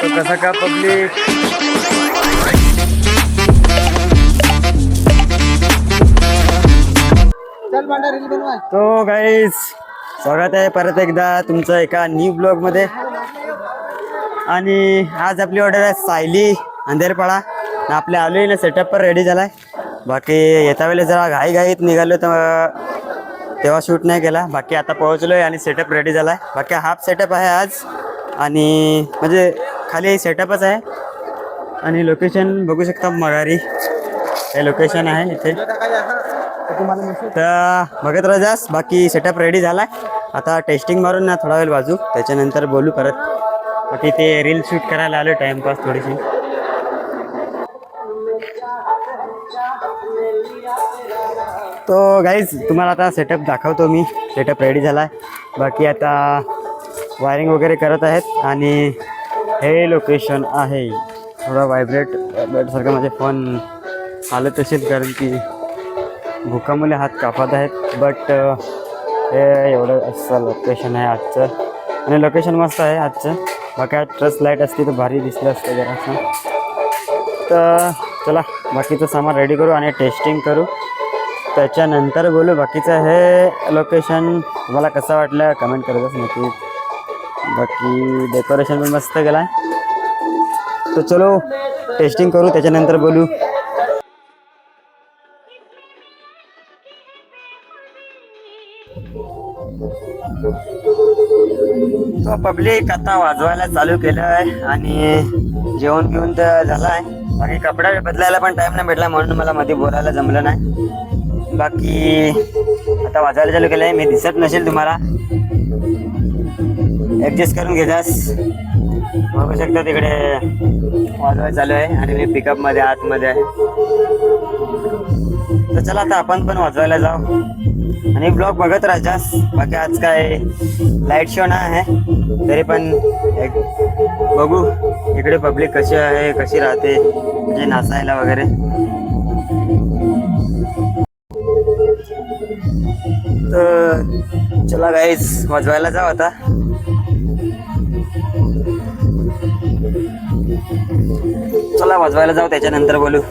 तो कसा का पब्लिक तो गाईज स्वागत आहे परत एकदा तुमचं एका न्यू ब्लॉग मध्ये. आणि आज आपली ऑर्डर आहे सायली अंधेरपाडा. आपल्या आलोय ना सेटअप पर रेडी झालाय. बाकी येता वेळेस जरा घाईत निघालो तर तेव्हा शूट नाही केला. बाकी आता पोहोचलोय आणि सेटअप रेडी झालाय. बाकी हाफ सेटअप आहे आज आणि म्हणजे खाली सेटअपच आहे. आणि लोकेशन बघू शकता मगारी हे लोकेशन आहे इथे. तर बघत राहास. बाकी सेटअप रेडी झालाय. आता टेस्टिंग मारून ना थोडा वेळ बाजू त्याच्यानंतर बोलू परत. बाकी ते रील शूट करायला आलो टाइमपास थोडीशी. तो गाईज तुम्हाला आता सेटअप दाखवतो मी. सेटअप रेडी झालाय. बाकी आता वायरिंग वगैरे करत आहेत. आणि हे लोकेशन आहे. थोडा व्हायब्रेट सारखं माझे फोन हालत असेल कारण की भुकामुळे हात कापत आहेत. बट हे एवढं असं लोकेशन आहे आजचं. आणि लोकेशन मस्त आहे आजचं. बाकी ट्रस्ट लाईट असते तर भारी दिसलं असतं जरासं. तर चला बाकीचं सामान रेडी करू आणि टेस्टिंग करू त्याच्यानंतर बोलू. बाकीचं हे लोकेशन तुम्हाला कसं वाटलं कमेंट करतच नक्की. बाकी डेकोरेशन पण मस्त केलं आहे. तर चलो टेस्टिंग करू त्याच्यानंतर बोलू. तो पब्लिक आता वाजवायला चालू केलं आहे आणि जेवण घेऊन तर झालं आहे. बाकी कपडा बदलायला पण टाईम नाही भेटला म्हणून मला मध्ये बोलायला जमलं नाही. बाकी आता वाजवायला चालू केलं आहे. मी दिसत नसेल तुम्हाला ॲडजस्ट करून घेतास. बघू शकता तिकडे वाजवायला चालू आहे आणि मी पिकअपमध्ये आतमध्ये आहे. तर चला आता आपण पण वाजवायला जाऊ आणि ब्लॉग बघत राहायचास. बाकी आज काय लाईट शो नाही आहे तरी पण एक बघू इकडे पब्लिक कशी आहे कशी राहते म्हणजे नाचायला वगैरे. तर चला गाईज वाजवायला जाऊ आता. चला वाजवायला जाऊ त्याच्यानंतर बोलू.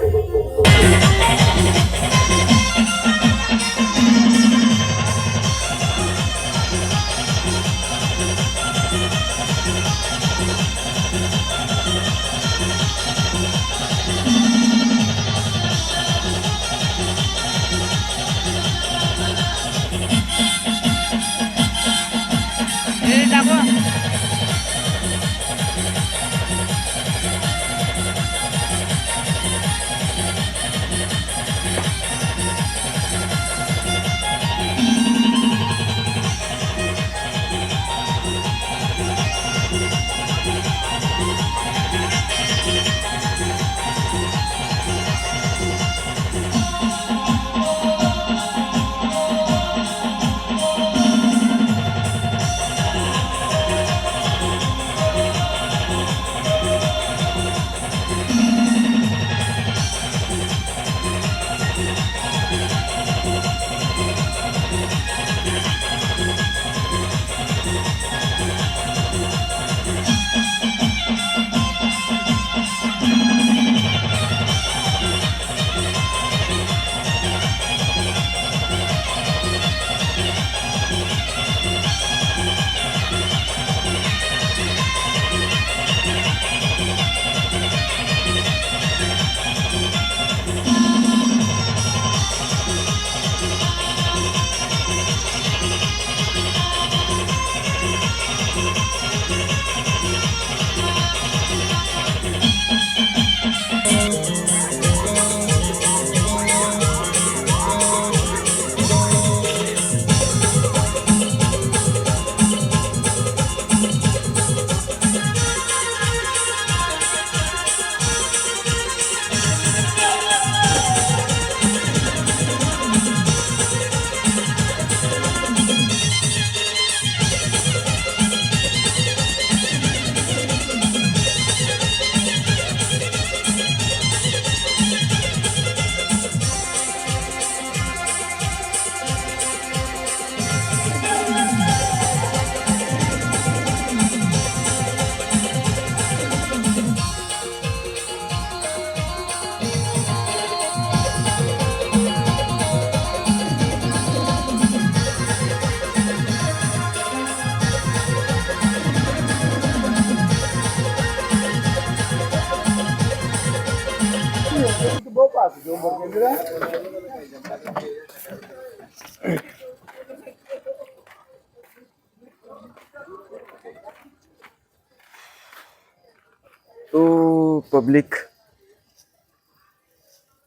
तो पब्लिक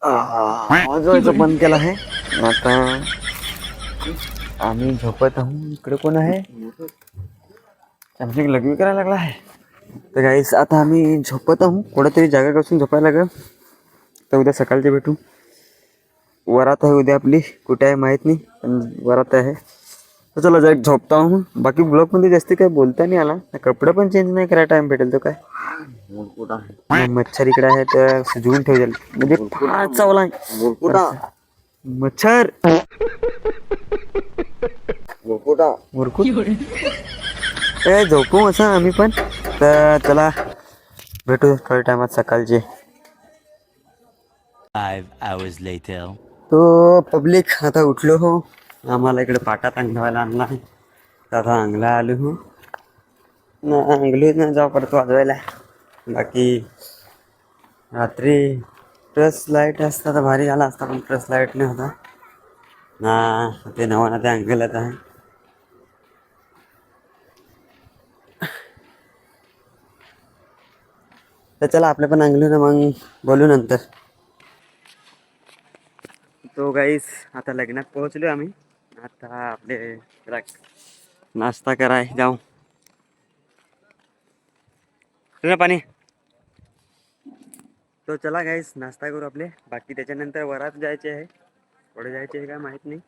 आवाज व्हायचं बंद केला आहे. आता आम्ही झोपत आहोत. इकडे कोण आहे? आमची लग्न करायला लागला आहे. तर गाईस आता आम्ही झोपत आहोत. कुठेतरी जागा कसून झोपायला लागेल. तर उद्या सकाळचे भेटू. वरात आहे उद्या आपली. कुठे आहे माहीत नाही, पण वरात आहे. तर चला जरा झोपता हूँ. बाकी ब्लॉगमध्ये जास्त काय बोलता नाही आला. कपडे पण चेंज नाही करायला टाइम भेटेल तो काय. मच्छर इकडे आहे तर सजवून ठेवलेल म्हणजे फार चावला मच्छर. ए झोपू असं आम्ही पण. तर चला भेटू थोड्या टायमात सकाळचे. 5 hours later. तो पब्लिक आता उठलो हो. आम्हाला इकडे पाटात अंगवायला आणला आहे. तर आता अंगला आलो हो ना. अंगली ना जाऊ पडतो वाजवायला. बाकी रात्री ट्रस लाईट असता तर भारी झाला असता, पण ट्रस लाईट नाही होता ना. ते नवाना ते अंगलत आहे. तर चला आपल्या पण अंगलू ना मग बोलू नंतर. तो गाईस आता लग्नात पोहोचलो आम्ही. आता आपले नाश्ता कराय जाऊ. पाणी. तो चला गाईस नाश्ता करू आपले. बाकी त्याच्यानंतर वरात जायचे आहे. पुढे जायचे आहे का माहित नाही.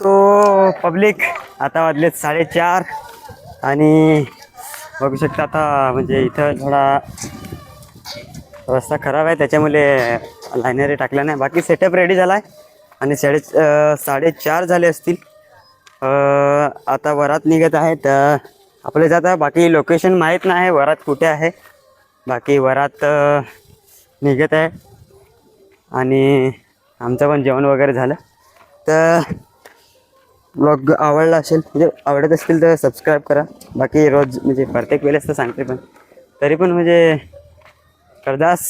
तो पब्लिक आता वाजलेत 4:30 आणि बघू शकता आता म्हणजे इथं थोडा रस्ता खराब आहे त्याच्यामुळे लायनरी टाकला नाही. बाकी सेटअप रेडी झाला आहे आणि 4:30 झाले असतील. आता वरात निघत आहे तर आपले जात आहे. बाकी लोकेशन माहीत नाही वरात कुठे आहे. बाकी वरात निघत आहे आणि आमचं पण जेवण वगैरे झालं. तर ब्लॉग आवडला असेल म्हणजे आवडत असतील तर सबस्क्राईब करा. बाकी रोज म्हणजे प्रत्येक वेळेस तर सांगते पण तरी पण म्हणजे करदास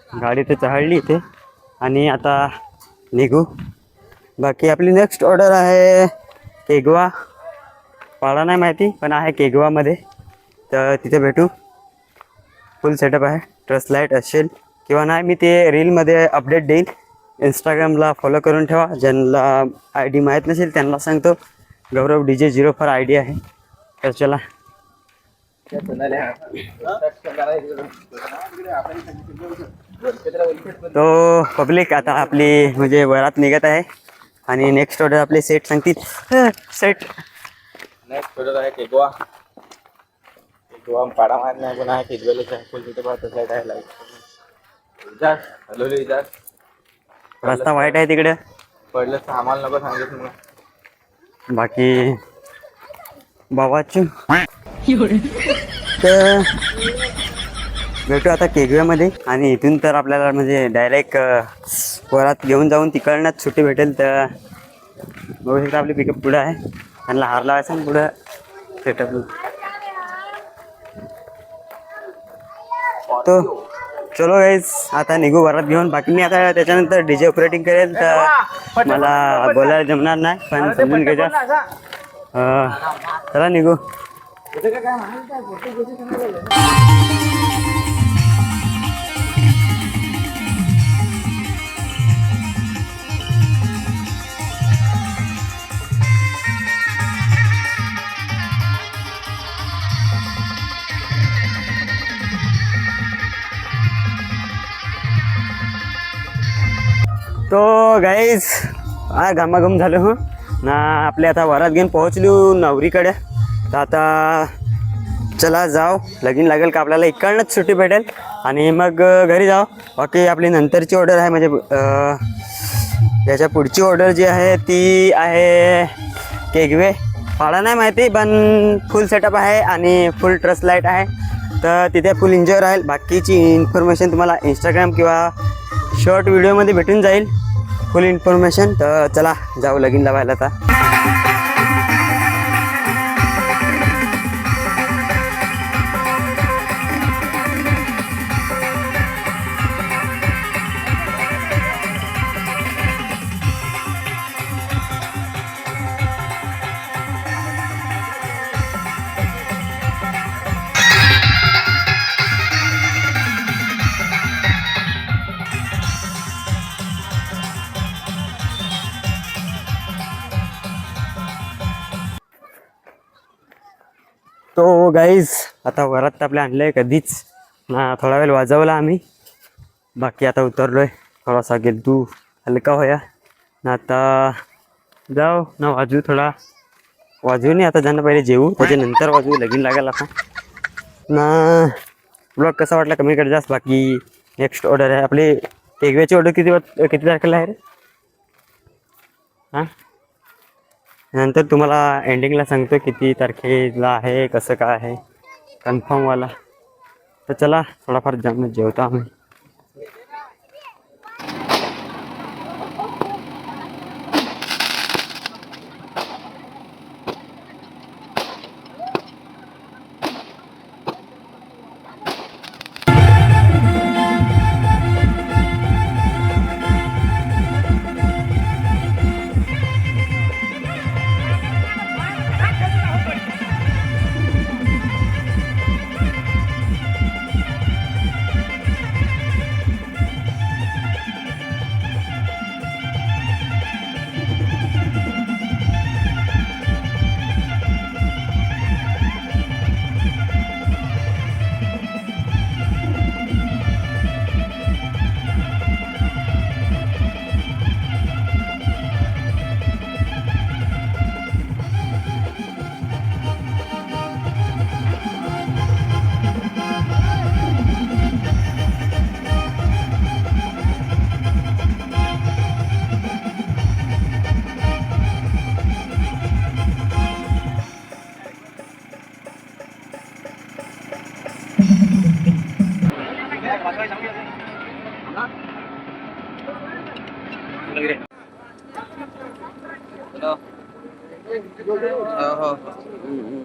गाडी तर चढली इथे आणि आता निघू. बाकी आपली नेक्स्ट ऑर्डर आहे केगवा. पाडा नाही माहिती पण आहे केगवामध्ये. तर तिथे भेटू. फुल सेटअप आहे. ट्रस लाईट असेल किंवा नाही मी ते रीलमध्ये अपडेट देईन. इंस्टाग्रामला फॉलो करून ठेवा. ज्यांना आय डी माहीत नसेल त्यांना सांगतो. गौरव DJ04 आय डी आहे. तर चला तो पब्लिक आता आपली म्हणजे वरात निघत आहे आणि नेक्स्ट ऑर्डर आपले सेट सांगतील. सेट नेक्स्ट ऑर्डर आहे केगवा. केगवा पाडा मारत नाही पण आहे केगवेला फुल तिथे पाहतो साईड आहे लाईट. हॅलो इजार रस्ता वाईट आहे तिकडे. पडलं तर आम्हाला नको सांगितलं मग. बाकी बाबाची तर भेटू आता केगव्यामध्ये आणि इथून तर आपल्याला म्हणजे डायरेक्ट वरात घेऊन जाऊन तिकडनंच सुट्टी भेटेल. तर बघू शकता आपली पिकअप पुढं आहे. त्यांना हार लावायचा आणि पुढं सेटअप. तो चलो गाईज आता निघू वरात घेऊन. बाकी मी आता त्याच्यानंतर DJ ऑपरेटिंग करेल तर मला बोलायला जमणार नाही पण समजून घ्यायचा. चला निघू. तो गाइस घामाघूम झालो हो ना. आपले आता वरात घेऊन पोहोचलो नवरीकडे. तर आता चला जाऊ, लगीन लागेल का आपल्याला इकडनंच सुट्टी भेटेल आणि मग घरी जाऊ. बाकी आपली नंतरची ऑर्डर आहे म्हणजे याच्या पुढची ऑर्डर जी आहे ती आहे केगवे. भाडा नाही माहिती पण फुल सेटअप आहे आणि फुल ट्रस्ट लाईट आहे. तर तिथे फुल एन्जॉय राहील. बाकीची इन्फॉर्मेशन तुम्हाला इंस्टाग्राम किंवा शॉर्ट व्हिडिओमध्ये भेटून जाईल फुल इन्फॉर्मेशन. तर चला जाऊ लगीन लावायला आता. तो गाईज आता वरात तर आपल्या आणलं आहे कधीच ना. थोडा वेळ वाजवला आम्ही. बाकी आता उतरलो आहे. थोडासा गेलतू हलका होया ना. आता जाऊ ना वाजू. थोडा वाजवू नाही आता. जाणं पहिले जेवू त्याच्यानंतर वाजवू. लगीन लागायला आता ना. ब्लॉग कसा वाटला कमी कर जास्त. बाकी नेक्स्ट ऑर्डर आहे आपली केगव्याची ऑर्डर किती तारखेला आहे रे? हां नंतर तुम्हाला एंडिंगला सांगतो किती तारखेला आहे कसं काय आहे कन्फर्मवाला. तर चला थोडाफार जाऊन जेवतो आम्ही.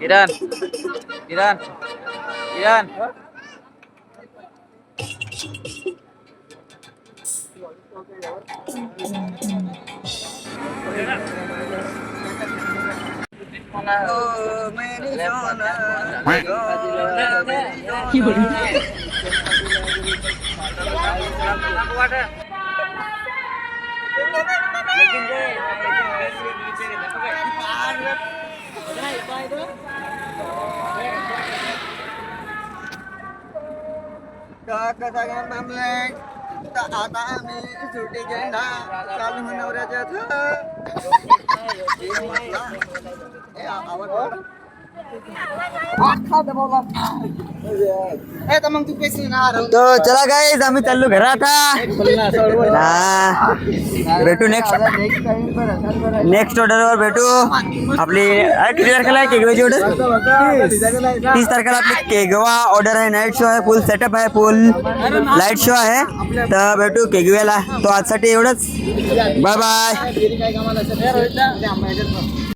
किरण किरण किरण आता आम्ही सुट्टी घेणार चालू नवऱ्याच्या तो चला गाईज आम्ही चाललो घरात. भेटू नेक्स्ट ऑर्डरवर भेटू. आपली किती तारखेला आहे केगव्याची ऑर्डर? 30 तारखेला आपली केगवा ऑर्डर आहे. नाईट शो आहे. फुल सेटअप आहे. फुल लाईट शो आहे. तर भेटू केगव्याला. तो आजसाठी एवढंच. Bye bye.